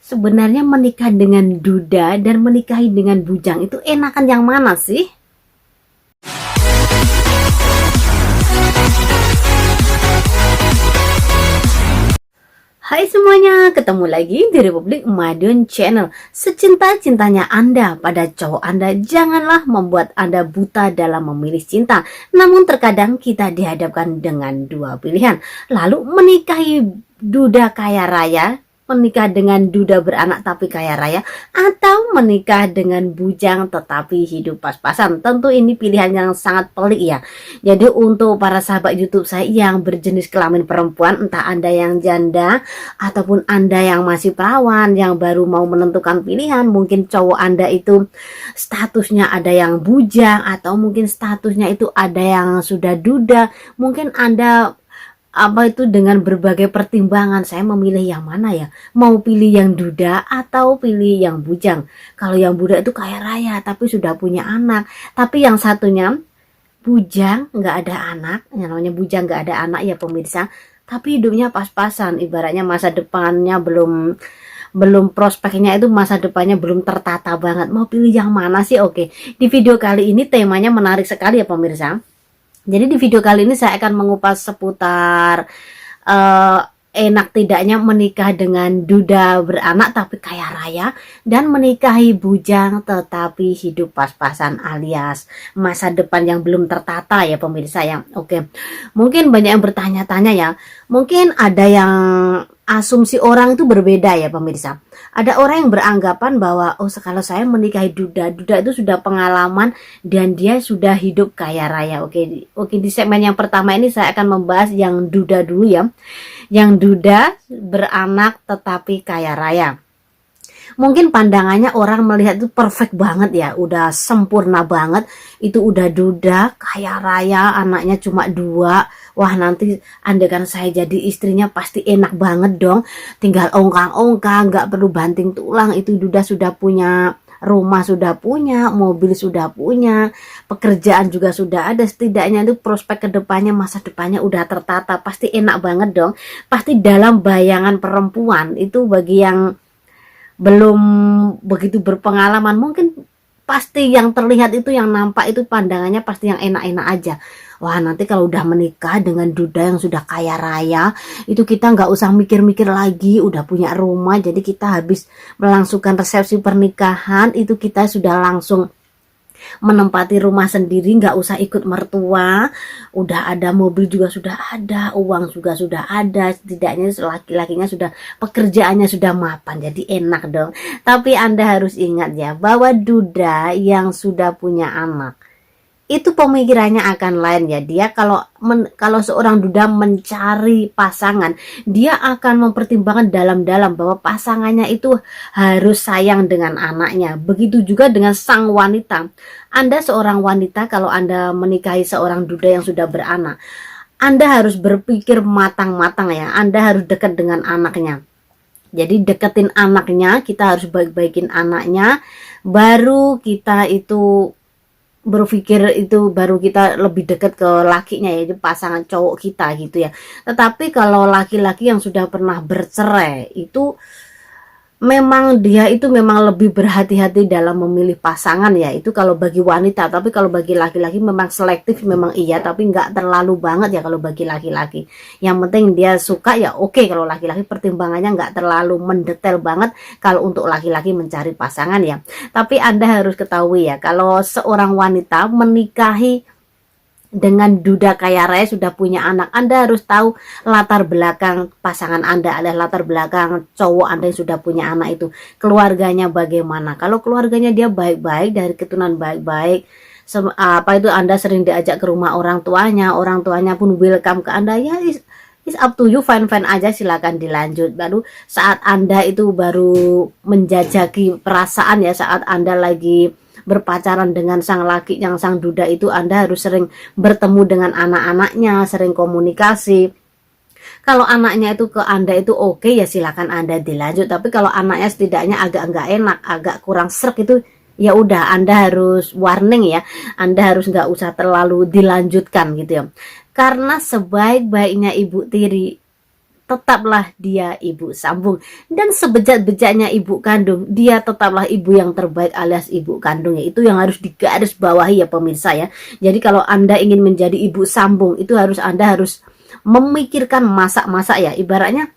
Sebenarnya menikah dengan duda dan menikahi dengan bujang itu enakan yang mana sih? Hai semuanya, ketemu lagi di Republik Madun Channel. Secinta-cintanya Anda pada cowok Anda, janganlah membuat Anda buta dalam memilih cinta. Namun terkadang kita dihadapkan dengan dua pilihan. Lalu menikahi duda kaya raya, menikah dengan duda beranak tapi kaya raya, atau menikah dengan bujang tetapi hidup pas-pasan. Tentu ini pilihan yang sangat pelik ya. Jadi untuk para sahabat YouTube saya yang berjenis kelamin perempuan, entah Anda yang janda ataupun Anda yang masih perawan, yang baru mau menentukan pilihan, mungkin cowok Anda itu statusnya ada yang bujang, atau mungkin statusnya itu ada yang sudah duda, mungkin Anda dengan berbagai pertimbangan, saya memilih yang mana ya, mau pilih yang duda atau pilih yang bujang. Kalau yang budak itu kaya raya tapi sudah punya anak, tapi yang satunya bujang nggak ada anak, yang namanya bujang nggak ada anak ya pemirsa, tapi hidupnya pas-pasan, ibaratnya masa depannya belum belum prospeknya itu, masa depannya belum tertata banget. Mau pilih yang mana sih? Oke, di video kali ini temanya menarik sekali ya pemirsa. Jadi di video kali ini saya akan mengupas seputar eh, enak tidaknya menikah dengan duda beranak tapi kaya raya, dan menikahi bujang tetapi hidup pas-pasan alias masa depan yang belum tertata ya pemirsa ya. Oke, mungkin banyak yang bertanya-tanya ya, mungkin ada yang asumsi orang itu berbeda ya pemirsa. Ada orang yang beranggapan bahwa kalau saya menikahi duda, duda itu sudah pengalaman dan dia sudah hidup kaya raya. Oke, di segmen yang pertama ini saya akan membahas yang duda dulu ya. Yang duda beranak tetapi kaya raya. Mungkin pandangannya orang melihat itu perfect banget ya, udah sempurna banget, itu udah duda, kaya raya, anaknya cuma 2. Wah, nanti andaikan saya jadi istrinya pasti enak banget dong, tinggal ongkang-ongkang, nggak perlu banting tulang. Itu duda sudah punya rumah, sudah punya mobil, sudah punya pekerjaan juga sudah ada, setidaknya itu prospek kedepannya, masa depannya udah tertata, pasti enak banget dong. Pasti dalam bayangan perempuan itu, bagi yang belum begitu berpengalaman, mungkin pasti yang terlihat itu, yang nampak itu pandangannya pasti yang enak-enak aja. Wah, nanti kalau udah menikah dengan duda yang sudah kaya raya, itu kita nggak usah mikir-mikir lagi, udah punya rumah, jadi kita habis melangsungkan resepsi pernikahan itu kita sudah langsung menempati rumah sendiri, nggak usah ikut mertua, udah ada mobil juga sudah ada, uang juga sudah ada, setidaknya laki-lakinya sudah, pekerjaannya sudah mapan, jadi enak dong. Tapi Anda harus ingat ya, bahwa duda yang sudah punya anak itu pemikirannya akan lain ya. Dia kalau seorang duda mencari pasangan, dia akan mempertimbangkan dalam-dalam bahwa pasangannya itu harus sayang dengan anaknya. Begitu juga dengan sang wanita. Anda seorang wanita, kalau Anda menikahi seorang duda yang sudah beranak, Anda harus berpikir matang-matang ya. Anda harus dekat dengan anaknya. Jadi deketin anaknya, kita harus baik-baikin anaknya, baru kita itu berpikir, itu baru kita lebih dekat ke lakinya ya, jadi pasangan cowok kita gitu ya. Tetapi kalau laki-laki yang sudah pernah bercerai itu memang dia itu memang lebih berhati-hati dalam memilih pasangan ya, itu kalau bagi wanita. Tapi kalau bagi laki-laki memang selektif, memang iya, tapi nggak terlalu banget ya kalau bagi laki-laki. Yang penting dia suka ya oke. Kalau laki-laki pertimbangannya nggak terlalu mendetail banget kalau untuk laki-laki mencari pasangan ya. Tapi Anda harus ketahui ya, kalau seorang wanita menikahi dengan duda kaya raya sudah punya anak, Anda harus tahu latar belakang pasangan Anda, adalah latar belakang cowok Anda yang sudah punya anak itu, keluarganya bagaimana. Kalau keluarganya dia baik-baik, dari keturunan baik-baik, Anda sering diajak ke rumah orang tuanya pun welcome ke Anda ya, is up to you, fine-fine aja, silakan dilanjut. Baru saat Anda itu baru menjajaki perasaan ya, saat Anda lagi berpacaran dengan sang laki, yang sang duda itu, Anda harus sering bertemu dengan anak-anaknya, sering komunikasi. Kalau anaknya itu ke Anda itu oke ya silakan Anda dilanjut. Tapi kalau anaknya setidaknya agak nggak enak, agak kurang srek, itu ya udah Anda harus warning ya. Anda harus nggak usah terlalu dilanjutkan gitu ya. Karena sebaik-baiknya ibu tiri tetaplah dia ibu sambung. Dan sebejat-bejatnya ibu kandung, dia tetaplah ibu yang terbaik alias ibu kandungnya. Itu yang harus digarisbawahi ya pemirsa ya. Jadi kalau Anda ingin menjadi ibu sambung, itu Anda harus memikirkan masak-masak ya. Ibaratnya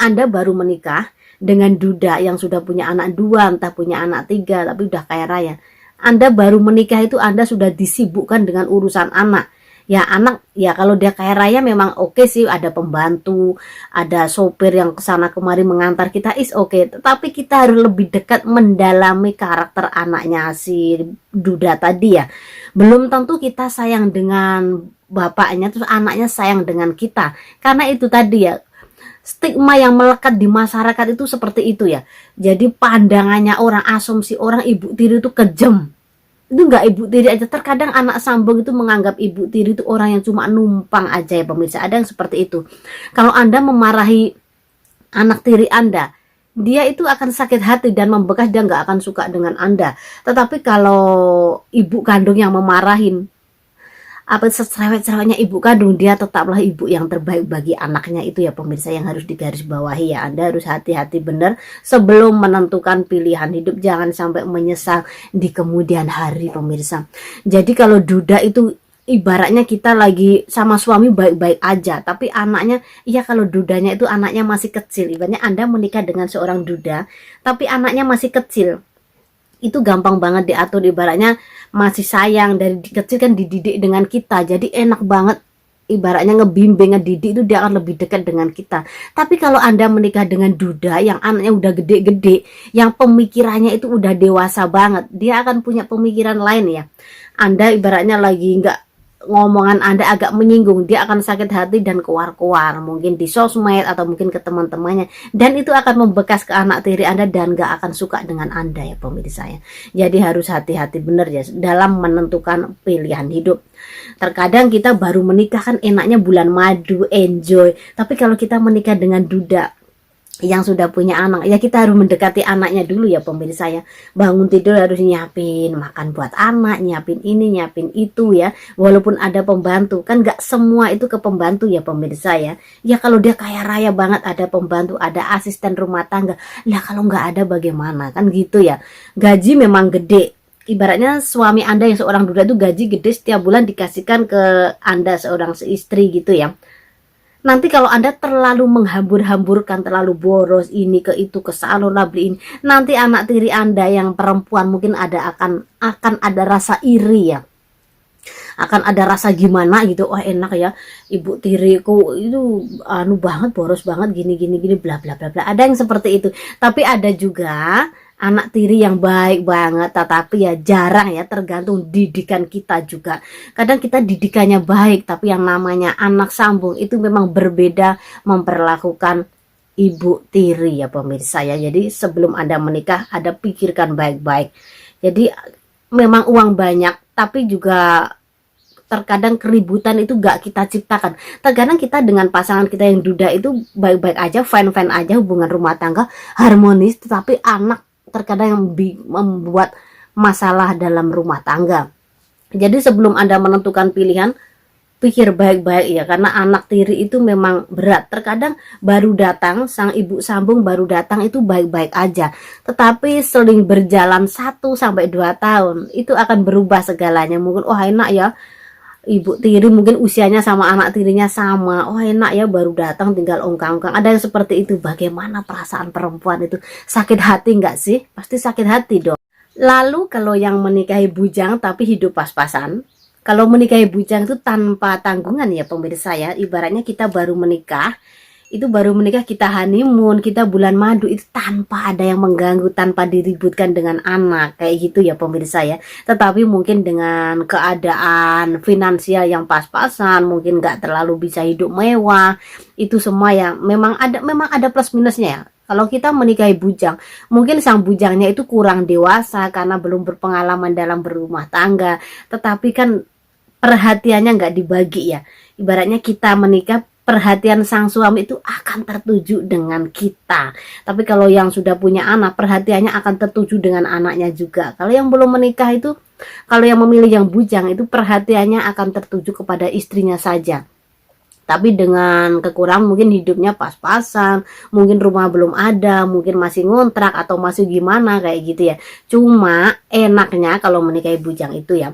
Anda baru menikah dengan duda yang sudah punya anak 2, entah punya anak 3, tapi udah kaya raya. Anda baru menikah itu Anda sudah disibukkan dengan urusan anak. Ya anak, ya kalau dia kaya raya memang oke sih, ada pembantu, ada sopir yang kesana kemari mengantar kita, is oke. Tetapi kita harus lebih dekat mendalami karakter anaknya si duda tadi ya. Belum tentu kita sayang dengan bapaknya, terus anaknya sayang dengan kita. Karena itu tadi ya, stigma yang melekat di masyarakat itu seperti itu ya. Jadi pandangannya orang, asumsi orang ibu tiri itu kejam. Itu enggak ibu tiri aja, terkadang anak sambung itu menganggap ibu tiri itu orang yang cuma numpang aja ya pemirsa. Ada yang seperti itu. Kalau Anda memarahi anak tiri Anda, dia itu akan sakit hati dan membekas, dia nggak akan suka dengan Anda. Tetapi kalau ibu kandung yang memarahin, apa secerewet-cerewetnya ibu kandung, dia tetaplah ibu yang terbaik bagi anaknya. Itu ya pemirsa yang harus digarisbawahi ya. Anda harus hati-hati benar sebelum menentukan pilihan hidup, jangan sampai menyesal di kemudian hari pemirsa. Jadi kalau duda itu ibaratnya kita lagi sama suami baik-baik aja, tapi anaknya, iya kalau dudanya itu anaknya masih kecil. Ibaratnya Anda menikah dengan seorang duda tapi anaknya masih kecil, itu gampang banget diatur. Ibaratnya masih sayang, dari kecil kan dididik dengan kita, jadi enak banget ibaratnya ngebimbing, ngedidik itu dia akan lebih dekat dengan kita. Tapi kalau Anda menikah dengan duda yang anaknya udah gede-gede, yang pemikirannya itu udah dewasa banget, dia akan punya pemikiran lain ya. Anda ibaratnya lagi nggak, ngomongan Anda agak menyinggung, dia akan sakit hati dan keluar-keluar mungkin di sosmed atau mungkin ke teman-temannya, dan itu akan membekas ke anak tiri Anda dan gak akan suka dengan Anda ya pemirsa ya. Jadi harus hati-hati bener ya dalam menentukan pilihan hidup. Terkadang kita baru menikah kan enaknya bulan madu, enjoy, tapi kalau kita menikah dengan duda yang sudah punya anak, ya kita harus mendekati anaknya dulu ya pemirsa ya. Bangun tidur harus nyiapin makan buat anak, nyiapin ini, nyiapin itu ya. Walaupun ada pembantu, kan gak semua itu ke pembantu ya pemirsa ya. Ya kalau dia kaya raya banget, ada pembantu, ada asisten rumah tangga. Lah kalau nggak ada bagaimana, kan gitu ya. Gaji memang gede. Ibaratnya suami Anda yang seorang duda itu gaji gede, setiap bulan dikasihkan ke Anda seorang istri gitu ya. Nanti kalau Anda terlalu menghambur-hamburkan, terlalu boros ini ke itu, ke salon lah beli ini, nanti anak tiri Anda yang perempuan mungkin akan ada rasa iri ya. Akan ada rasa gimana gitu, oh enak ya ibu tiriku itu anu banget, boros banget, gini bla bla bla bla. Ada yang seperti itu. Tapi ada juga anak tiri yang baik banget, tetapi ya jarang ya, tergantung didikan kita juga. Kadang kita didikannya baik, tapi yang namanya anak sambung itu memang berbeda memperlakukan ibu tiri ya pemirsa ya. Jadi sebelum Anda menikah, Anda pikirkan baik-baik. Jadi memang uang banyak, tapi juga terkadang keributan itu gak kita ciptakan. Terkadang kita dengan pasangan kita yang duda itu baik-baik aja, fine-fine aja, hubungan rumah tangga harmonis, tetapi anak terkadang yang membuat masalah dalam rumah tangga. Jadi sebelum Anda menentukan pilihan, pikir baik-baik ya, karena anak tiri itu memang berat. Terkadang baru datang, sang ibu sambung baru datang itu baik-baik aja, tetapi seling berjalan 1-2 tahun itu akan berubah segalanya. Mungkin oh enak ya, ibu tiri mungkin usianya sama anak tirinya sama, oh enak ya baru datang tinggal ongkang-ongkang. Ada yang seperti itu. Bagaimana perasaan perempuan itu? Sakit hati nggak sih? Pasti sakit hati dong. Lalu kalau yang menikahi bujang tapi hidup pas-pasan, kalau menikahi bujang itu tanpa tanggungan ya pemirsa ya. Ibaratnya kita baru menikah, kita honeymoon, kita bulan madu, itu tanpa ada yang mengganggu, tanpa diributkan dengan anak kayak gitu ya pemirsa ya. Tetapi mungkin dengan keadaan finansial yang pas-pasan, mungkin nggak terlalu bisa hidup mewah, itu semua ya memang ada plus minusnya ya. Kalau kita menikahi bujang, mungkin sang bujangnya itu kurang dewasa karena belum berpengalaman dalam berumah tangga, tetapi kan perhatiannya nggak dibagi ya. Ibaratnya kita menikah, perhatian sang suami itu akan tertuju dengan kita. Tapi kalau yang sudah punya anak, perhatiannya akan tertuju dengan anaknya juga. Kalau yang belum menikah itu, kalau yang memilih yang bujang itu perhatiannya akan tertuju kepada istrinya saja. tapi dengan kekurangan mungkin hidupnya pas-pasan, mungkin rumah belum ada, mungkin masih ngontrak atau masih gimana kayak gitu ya. Cuma enaknya kalau menikahi bujang itu ya,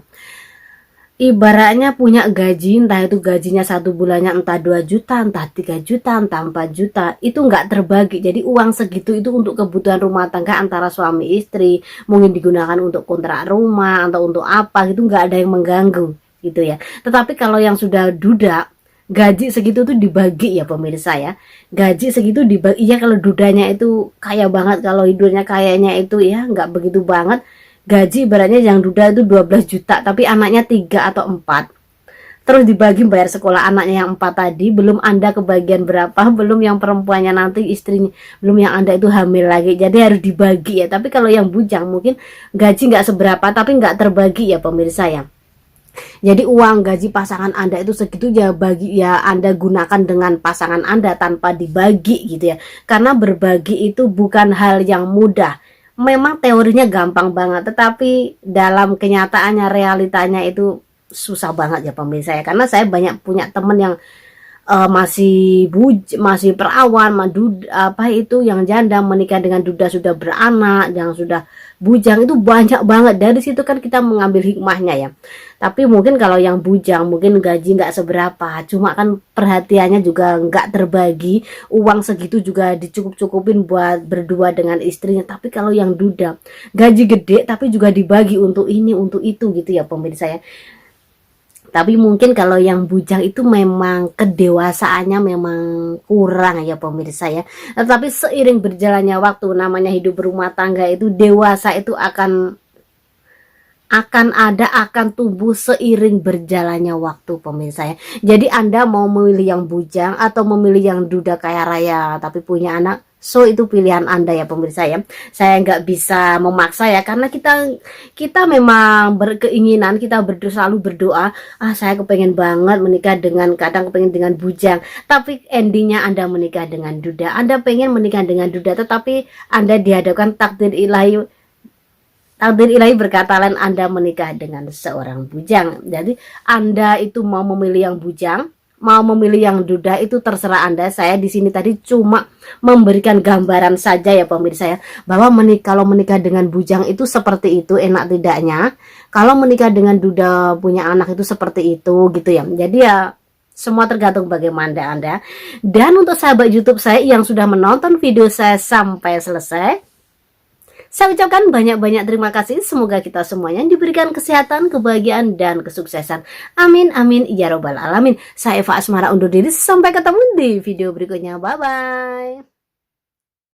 ibaratnya punya gaji, entah itu gajinya 1 bulannya entah 2 juta, entah 3 juta, entah 4 juta, itu nggak terbagi. Jadi uang segitu itu untuk kebutuhan rumah tangga antara suami istri, mungkin digunakan untuk kontrak rumah atau untuk apa gitu, nggak ada yang mengganggu gitu ya. Tetapi kalau yang sudah duda, gaji segitu tuh dibagi ya pemirsa ya. Gaji segitu dibagi ya, kalau dudanya itu kaya banget, kalau hidupnya kayaknya itu ya nggak begitu banget. Gaji ibaratnya yang duda itu 12 juta tapi anaknya 3 atau 4, terus dibagi bayar sekolah anaknya yang 4 tadi, belum Anda kebagian berapa, belum yang perempuannya nanti istrinya, belum yang Anda itu hamil lagi, jadi harus dibagi ya. Tapi kalau yang bujang mungkin gaji nggak seberapa tapi nggak terbagi ya pemirsa ya. Jadi uang gaji pasangan Anda itu segitu ya, bagi ya Anda gunakan dengan pasangan Anda tanpa dibagi gitu ya. Karena berbagi itu bukan hal yang mudah. Memang teorinya gampang banget, tetapi dalam kenyataannya, realitanya itu susah banget ya pemirsa ya. Karena saya banyak punya temen yang masih perawan, apa itu yang janda menikah dengan duda sudah beranak, yang sudah bujang, itu banyak banget. Dari situ kan kita mengambil hikmahnya ya. Tapi mungkin kalau yang bujang mungkin gaji nggak seberapa, cuma kan perhatiannya juga nggak terbagi, uang segitu juga dicukup-cukupin buat berdua dengan istrinya. Tapi kalau yang duda gaji gede tapi juga dibagi untuk ini untuk itu gitu ya pemirsa ya. Tapi mungkin kalau yang bujang itu memang kedewasaannya memang kurang ya pemirsa ya. Tetapi seiring berjalannya waktu, namanya hidup berumah tangga itu, dewasa itu akan tumbuh seiring berjalannya waktu pemirsa ya. Jadi Anda mau memilih yang bujang atau memilih yang duda kaya raya tapi punya anak, so itu pilihan Anda ya pemirsa ya. Saya nggak bisa memaksa ya, karena kita memang berkeinginan, kita selalu berdoa, saya kepengen banget menikah dengan, kadang kepengen dengan bujang, tapi endingnya Anda menikah dengan duda. Anda pengen menikah dengan duda, tetapi Anda dihadapkan takdir ilahi berkata lain, Anda menikah dengan seorang bujang. Jadi Anda itu mau memilih yang bujang, mau memilih yang duda, itu terserah Anda. Saya di sini tadi cuma memberikan gambaran saja ya pemirsa ya, bahwa kalau menikah dengan bujang itu seperti itu enak tidaknya, kalau menikah dengan duda punya anak itu seperti itu gitu ya. Jadi ya semua tergantung bagaimana Anda. Dan untuk sahabat YouTube saya yang sudah menonton video saya sampai selesai, saya ucapkan banyak-banyak terima kasih. Semoga kita semuanya diberikan kesehatan, kebahagiaan, dan kesuksesan. Amin, amin, ya robbal alamin. Saya Eva Asmara undur diri. Sampai ketemu di video berikutnya. Bye-bye.